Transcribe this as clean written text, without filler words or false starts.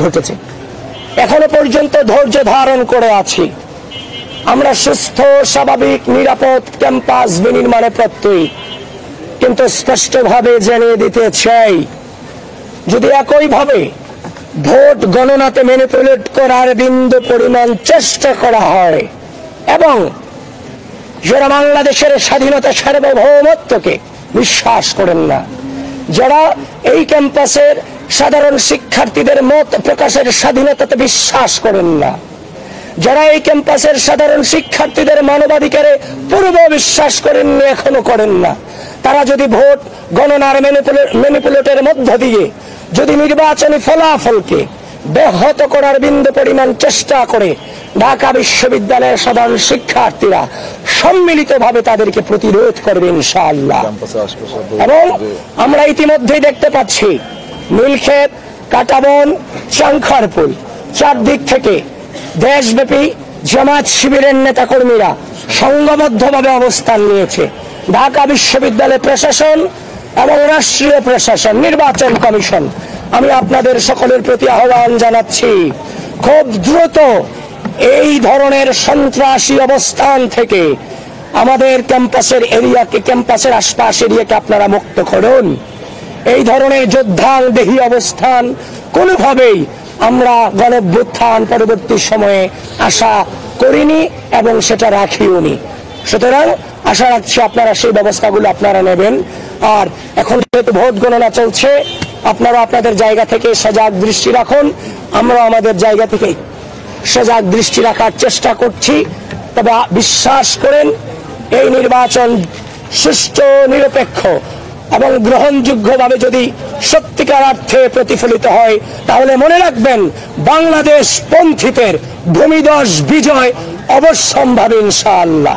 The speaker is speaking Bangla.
ঘটেছে। এখনো পর্যন্ত ধৈর্য ধারণ করে আছি। আমরা সুস্থ, স্বাভাবিক, নিরাপদ ক্যাম্পাস বিনির্মাণে প্রত্যয়ী, কিন্তু স্পষ্টভাবে জানিয়ে দিতে চাই, যদি একইভাবে ভোট গণনাতে ম্যানিপুলেট করার বিন্দু পরিমাণ চেষ্টা করা হয় এবং যারা বাংলাদেশের স্বাধীনতা সার্বভৌমত্বকে বিশ্বাস করেন না, যারা এই ক্যাম্পাসের সাধারণ শিক্ষার্থীদের মত প্রকাশের স্বাধীনতাতে বিশ্বাস করেন না, যারা এই ক্যাম্পাসের সাধারণ শিক্ষার্থীদের মানবাধিকারে পূর্ব বিশ্বাস করেননি, এখনো করেন না, তারা যদি ভোট গণনার ম্যানিপুলেটের মধ্য দিয়ে যদি নির্বাচনী ফলাফলকে ব্যাহত করার বিন্দু পরিমাণ চেষ্টা করে, ঢাকা বিশ্ববিদ্যালয়ের সাধারণ শিক্ষার্থীরা সম্মিলিতভাবে তাদেরকে প্রতিরোধ করবে ইনশাআল্লাহ। এবং আমরা ইতিমধ্যেই দেখতে পাচ্ছি নীলক্ষেত, কাটাবন, চাংখারপুল, চারদিক থেকে দেশব্যাপী জামায়াত শিবিরের নেতাকর্মীরা সংঘবদ্ধভাবে অবস্থান নিয়েছে। ঢাকা বিশ্ববিদ্যালয় প্রশাসন এবং রাষ্ট্রীয় প্রশাসন, নির্বাচন কমিশন, আমি আপনাদের সকলের প্রতি আহ্বান জানাচ্ছি, খুব দ্রুত এই ধরনের সন্ত্রাসী অবস্থান থেকে আমাদের ক্যাম্পাসের এরিয়াকে, ক্যাম্পাসের আশপাশ এরিয়াকে আপনারা মুক্ত করুন। এই ধরনের যোদ্ধাদেহী অবস্থান কোনোভাবেই আমরা গণঅভ্যুত্থান পরবর্তী সময়ে আশা করিনি এবং সেটা রাখিওনি। সুতরাং আশা রাখছি আপনারা সেই ব্যবস্থাগুলো আপনারা নেবেন। আর এখন যেহেতু ভোট গণনা চলছে, আপনারা আপনাদের জায়গা থেকে সজাগ দৃষ্টি রাখুন, আমরা আমাদের জায়গা থেকে সজাগ দৃষ্টি রাখার চেষ্টা করছি। তবে বিশ্বাস করেন, এই নির্বাচন সুষ্ঠু, নিরপেক্ষ এবং গ্রহণযোগ্যভাবে যদি সত্যিকার অর্থে প্রতিফলিত হয়, তাহলে মনে রাখবেন বাংলাদেশ পন্থীদের ভূমিধস বিজয় অবশ্যম্ভাবী ইনশাআল্লাহ।